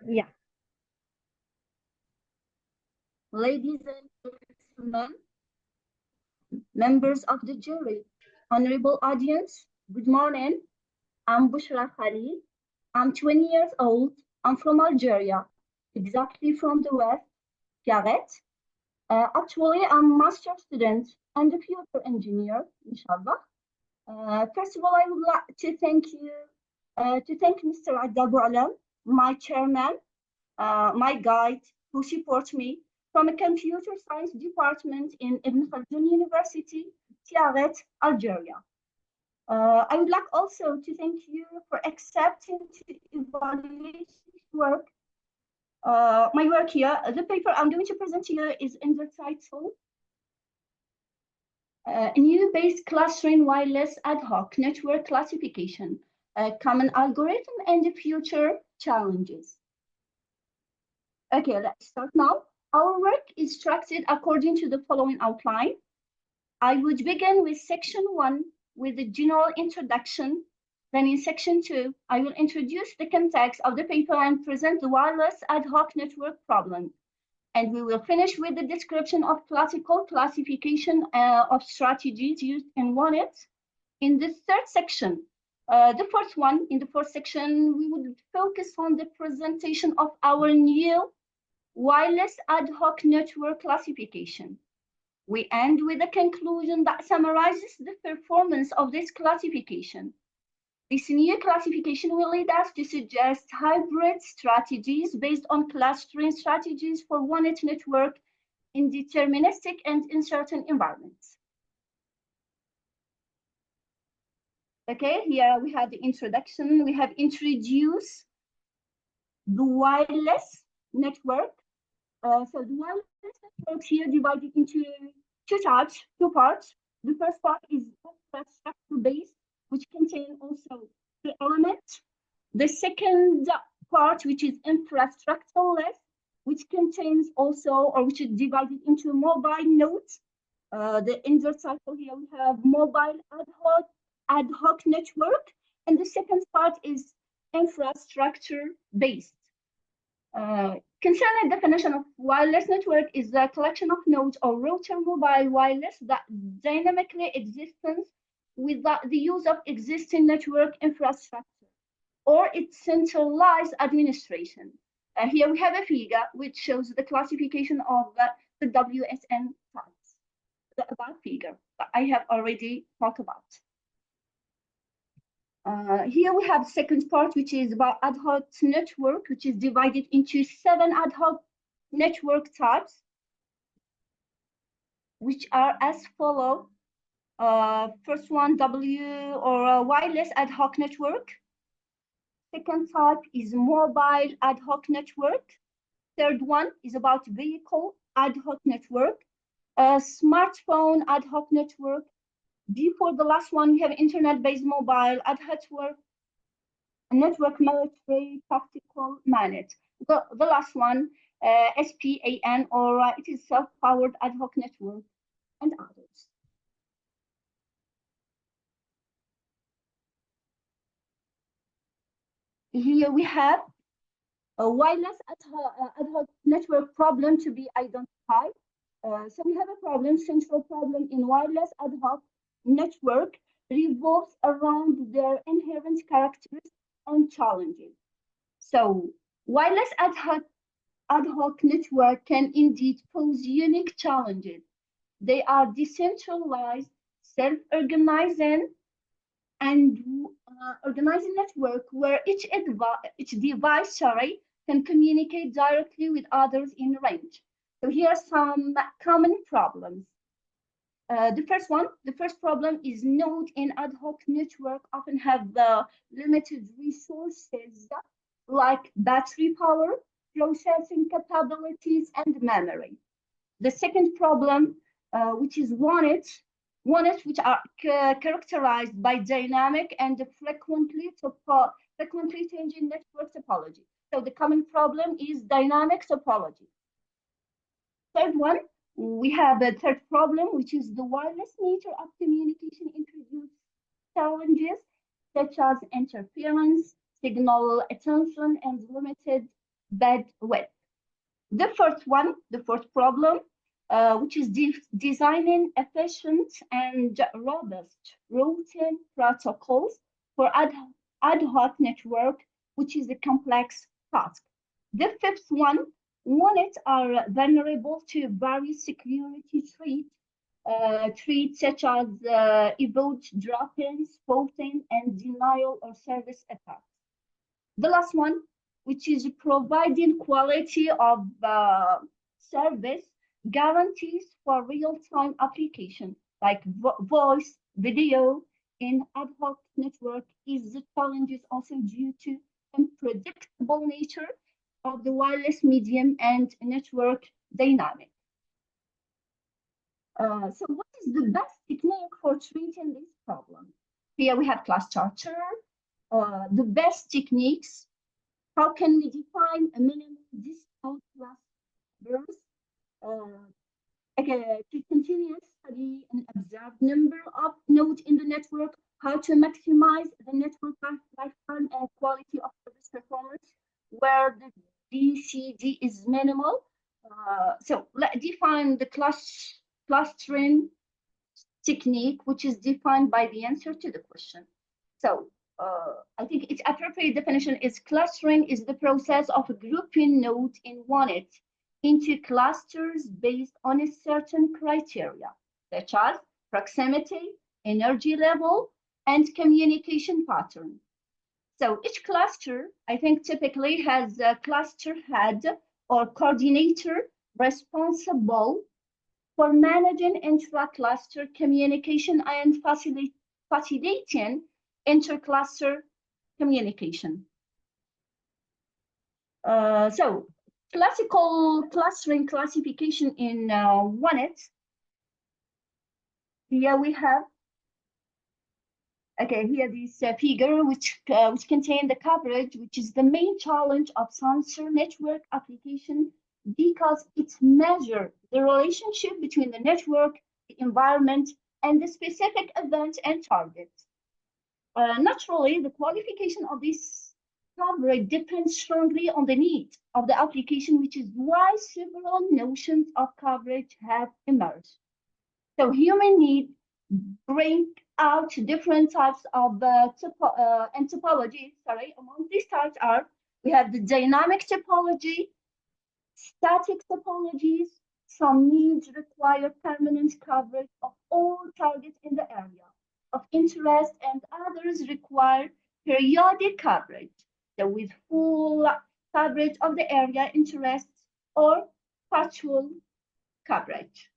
Yeah. Ladies and gentlemen, members of the jury, honorable audience, good morning. I'm Bochra. I'm 20 years old. I'm from Algeria, exactly from the west, Tiaret. Actually, I'm a master student and a future engineer, inshallah. First of all, I would like to thank Mr. Adda, my chairman, my guide, who supports me from a computer science department in Ibn Khaldun University, Tiaret, Algeria. I would like also to thank you for accepting to evaluate work. My work here, the paper I'm going to present to you is in the title, New Base Clustering Wireless Ad Hoc Network Classification, a Common Algorithm and the Future Challenges. Okay, let's start now. Our work is structured according to the following outline. I would begin with section 1 with the general introduction. Then in section 2, I will introduce the context of the paper and present the wireless ad hoc network problem. And we will finish with the description of classical classification of strategies used in WANET. In the third section, in the fourth section, we would focus on the presentation of our new wireless ad hoc network classification. We end with a conclusion that summarizes the performance of this classification. This new classification will lead us to suggest hybrid strategies based on clustering strategies for WANET network in deterministic and uncertain environments. Okay, here we have the introduction. We have introduced the wireless network. So the wireless network here divided into two parts. The first part is infrastructure-based, which contain also the elements. The second part, which is infrastructure-less, which contains also, or which is divided into mobile nodes. In the title here, we have mobile ad hoc network, and the second part is infrastructure-based. Concerning the definition of wireless network is the collection of nodes or router mobile wireless that dynamically exists without the use of existing network infrastructure or its centralized administration. Here we have a figure which shows the classification of the WSN types, the above figure that I have already talked about. Here we have the second part, which is about ad hoc network, which is divided into 7 ad hoc network types, which are as follow. First one, wireless ad hoc network. Second type is mobile ad hoc network. Third one is about vehicle ad hoc network, smartphone ad hoc network. Before the last one, we have internet-based mobile ad hoc network military tactical MANET. The last one, SPAN, or it is self-powered ad hoc network, and others. Here we have a wireless ad hoc network problem to be identified. So we have a central problem in wireless ad hoc network revolves around their inherent characteristics and challenges. So wireless ad hoc network can indeed pose unique challenges. They are decentralized, self-organizing, and organizing network where each device can communicate directly with others in range. So here are some common problems. The first problem is node in ad hoc network often have limited resources like battery power, processing capabilities, and memory. The second problem, which is WANET, which are characterized by dynamic and frequently changing network topology. So the common problem is dynamic topology. Third one, we have a third problem, which is the wireless nature of communication introduces challenges such as interference, signal attention, and limited bandwidth. The fourth problem, which is designing efficient and robust routing protocols for ad hoc network, which is a complex task. The fifth one, WANET are vulnerable to various security threats such as evade, drop-in, spotting, and denial of service attacks. The last one, which is providing quality of service guarantees for real-time application like voice, video in ad hoc network is the challenges also due to unpredictable nature of the wireless medium and network dynamic. So what is the best technique for treating this problem? Here we have class charter, the best techniques. How can we define a minimum discount class burst? To continuous study and observe number of nodes in the network, how to maximize the network lifetime and quality of service performance, where the DCD is minimal. So let's define the clustering technique, which is defined by the answer to the question. So I think its appropriate definition is clustering is the process of grouping nodes in WANET into clusters based on a certain criteria, such as proximity, energy level, and communication pattern. So each cluster, I think, typically has a cluster head or coordinator responsible for managing intra-cluster communication and facilitating inter-cluster communication. So classical clustering classification in WANET. Here we have, here this figure which contains the coverage, which is the main challenge of sensor network application because it measures the relationship between the network, the environment, and the specific event and target. Naturally, the qualification of this coverage depends strongly on the need of the application, which is why several notions of coverage have emerged. So human need bring out different types of topology. Among these types are, we have the dynamic topology, static topologies. Some needs require permanent coverage of all targets in the area of interest, and others require periodic coverage. So with full coverage of the area interest or partial coverage.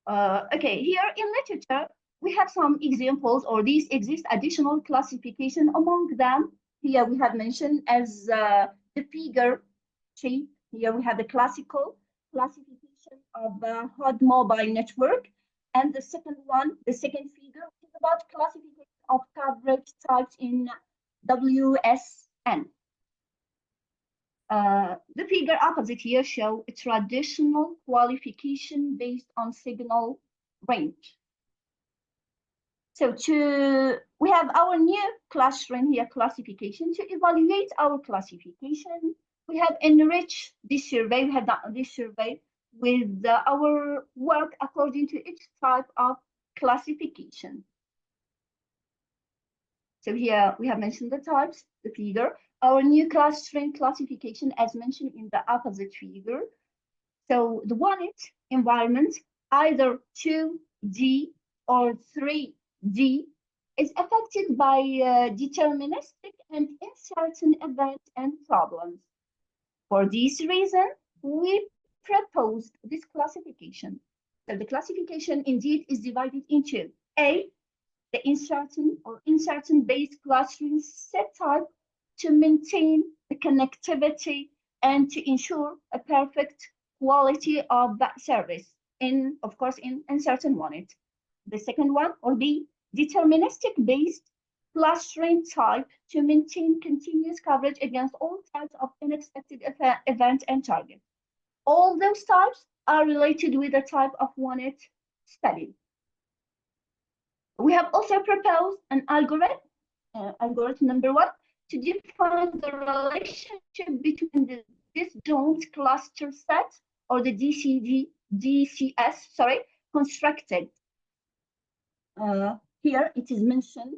Here in literature, we have some examples, or these exist additional classification. Among them, here we have mentioned as the figure shape. Here we have the classical classification of HOD mobile network. And the second one, the second figure, is about classification of coverage types in WSN. The figure opposite here show a traditional qualification based on signal range. So we have our new clustering here classification. To evaluate our classification, we have enriched this survey. We have done this survey with our work according to each type of classification. So here we have mentioned the types, the figure. Our new clustering classification as mentioned in the opposite figure. So the WANET environment, either 2D or 3D, is affected by deterministic and uncertain events and problems. For this reason, we proposed this classification. So the classification indeed is divided into A, the uncertain based clustering set type to maintain the connectivity and to ensure a perfect quality of that service in, of course, in uncertain WANET. The second one, or B, deterministic-based clustering type to maintain continuous coverage against all types of unexpected event and target. All those types are related with the type of WANET study. We have also proposed an algorithm number one, to define the relationship between the disjoint cluster set or the DCS, constructed. Here it is mentioned.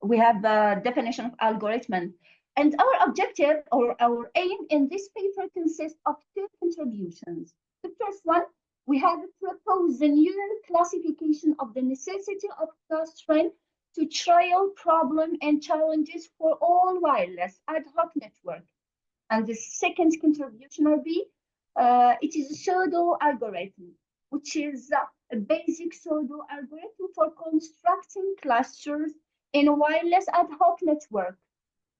We have a definition of algorithm. And our objective or our aim in this paper consists of two contributions. The first one, we have proposed a new classification of the necessity of clustering to trial problem and challenges for all wireless ad hoc network. And the second contribution will be, it is a pseudo algorithm, which is a basic pseudo algorithm for constructing clusters in a wireless ad hoc network.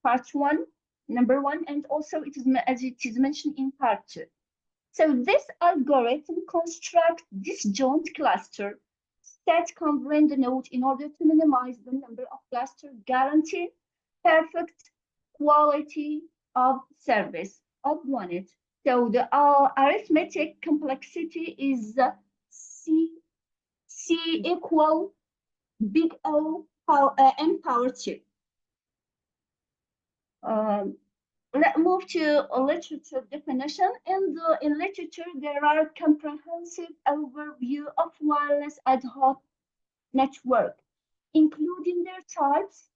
Part one, number one, and also it is as it is mentioned in part two. So this algorithm constructs disjoint cluster set covering the node in order to minimize the number of clusters, guarantee perfect quality of service of WANET. So the arithmetic complexity is C equal big O n power 2. Let's move to a literature definition. In literature, there are comprehensive overview of wireless ad hoc network, including their types.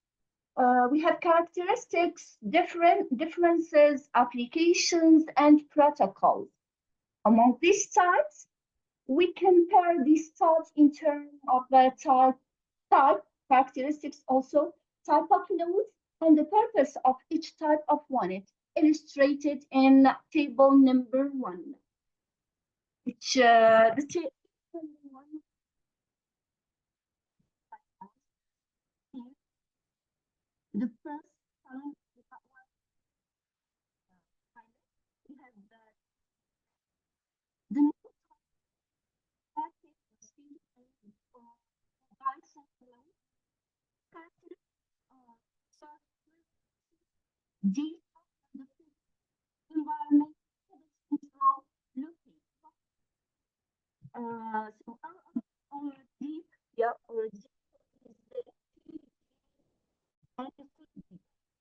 We have characteristics, differences, applications, and protocols. Among these types, we compare these types in terms of type, characteristics also, type of node, and the purpose of each type of WANET, illustrated in table number 1. Which the table number 1 the first time we have the node characteristics data the environment control looking. So our deep, yeah, or deep is the and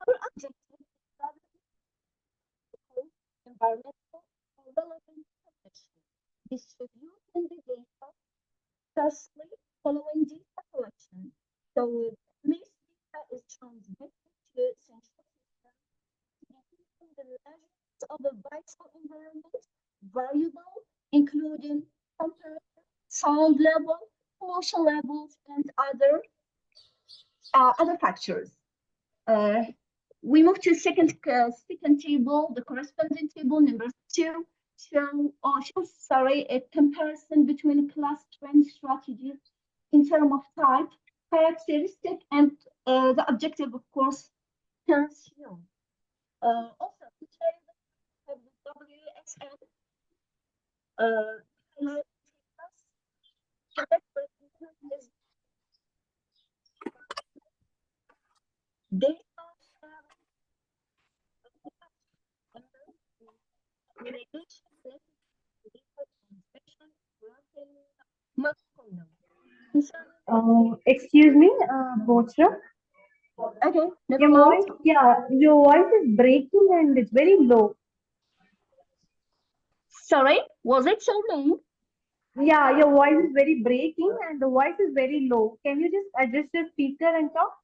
our objective is environmental or relevant information, distributing the data thusly following data collection. So this data is transmitted to central system the measures of a vital environment variable, including temperature, sound level, pollution levels, and other factors. We move to second table, the corresponding table number 2, shows a comparison between clustering strategies in terms of type, characteristic, and the objective, of course, consume. Also, to tell you that the WSN data Excuse me, Bochra. Okay, never Your mind. voice, yeah, your voice is breaking and it's very low. Sorry, was it so long? Yeah, your voice is very breaking and the voice is very low. Can you just adjust your speaker and talk?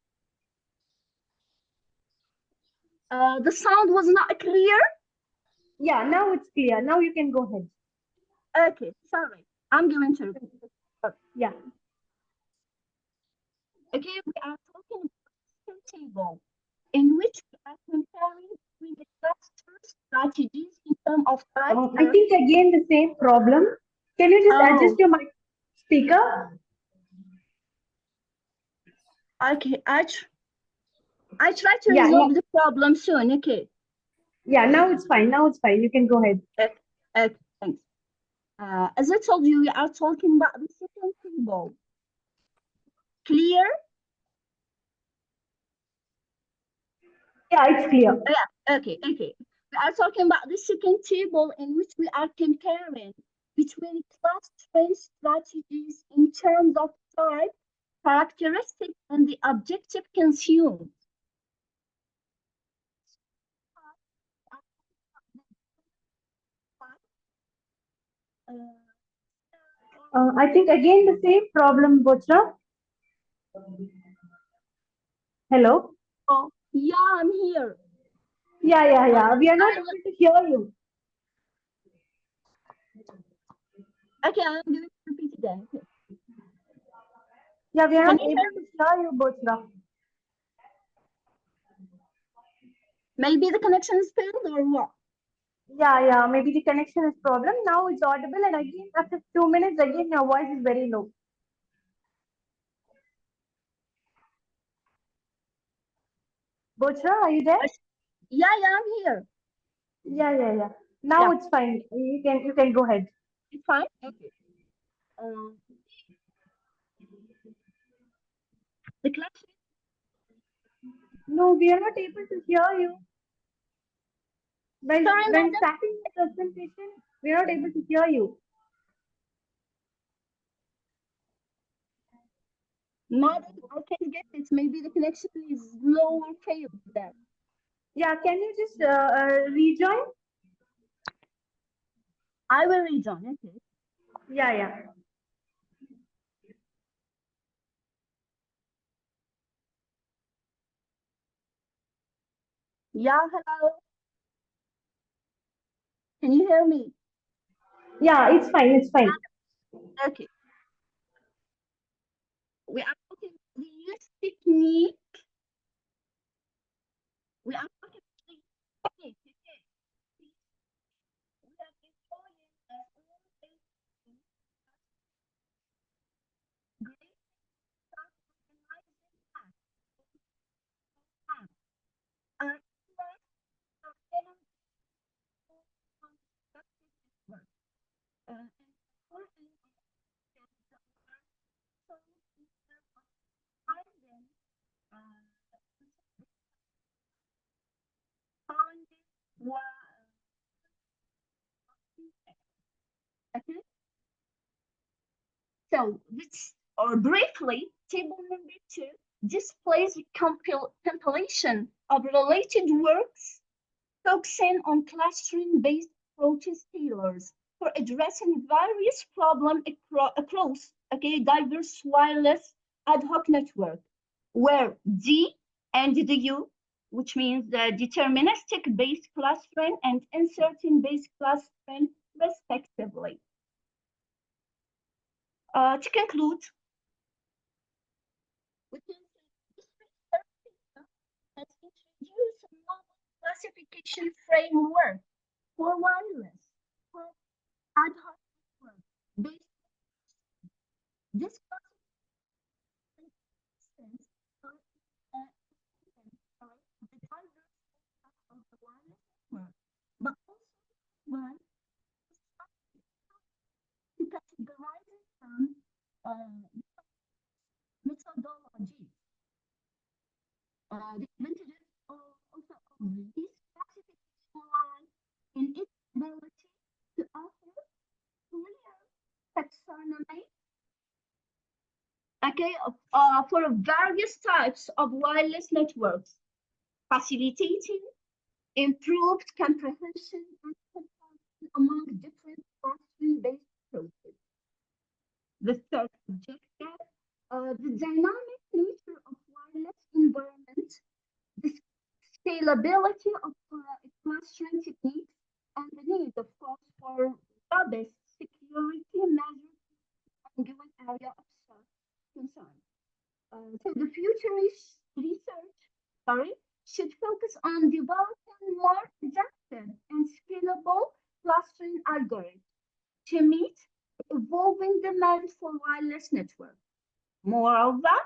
The sound was not clear. Yeah, now it's clear. Now you can go ahead. Okay, sorry. I'm going to. Yeah. Okay, we are talking about a table in which we are comparing between the cluster strategies in terms of type. I think again the same problem. Can you just adjust your mic speaker? Okay, I try to resolve the problem soon. Okay. Yeah, now it's fine. Now it's fine. You can go ahead. Okay, thanks. As I told you, we are talking about the second table. Clear? Yeah, it's clear. Yeah, okay. We are talking about the second table in which we are comparing between clustering strategies in terms of type, characteristic, and the objective consumed. I think again the same problem, Bochra. Hello? Oh, yeah, I'm here. Yeah. We are not able to hear you. Okay, I'm going to repeat again. Okay. Yeah, we are Can not you able hear to me? hear you, Bochra. Maybe the connection is failed or what? Yeah. Maybe the connection is problem. Now it's audible, and again after 2 minutes, again your voice is very low. Bochra, are you there? Yeah, I'm here. Yeah. Now Yeah, it's fine. You can go ahead. it's fine. Okay. Um, the connection. No, we are not able to hear you. Sorry, When madam. starting the presentation, we are not able to hear you. Madam, I can get it. Maybe the connection is low or failed there. Yeah, can you just rejoin? I will rejoin. Okay. Yeah. Yeah, hello. Can you hear me? Yeah, it's fine. It's fine. Okay. We are talking the use technique. We are talking the use technique. Okay. We have been following as all things great start organizing tasks. First, our energy on constructive network. And for so instead of finding finding what okay. So let's or briefly, table number 2 displays a compilation of related works focusing on clustering-based approaches tailored for addressing various problems across diverse wireless ad hoc network, where D and the U, which means the deterministic-based clustering and uncertain-based clustering, respectively. To conclude, we can say this research has introduced a novel classification framework for wireless, for ad hoc network. Based this classification the diverse of the wireless network, but also one to categorize some methodologies. The advantages also of this classification lie in its ability to offer clear taxonomy for various types of wireless networks, facilitating improved comprehension and comparison among different clustering-based approaches. The third objective, the dynamic nature of wireless environment, the scalability of clustering techniques, and the need, of course, for robust security measures and given area of concern. So the future research, should focus on developing more adaptive and scalable clustering algorithms to meet evolving demand for wireless networks. Moreover,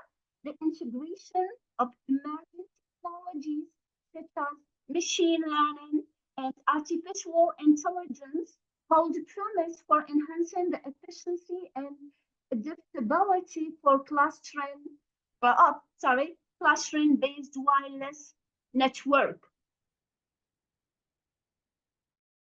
the integration of emerging technologies such as machine learning and artificial intelligence hold promise for enhancing the efficiency and adaptability for clustering-based wireless network.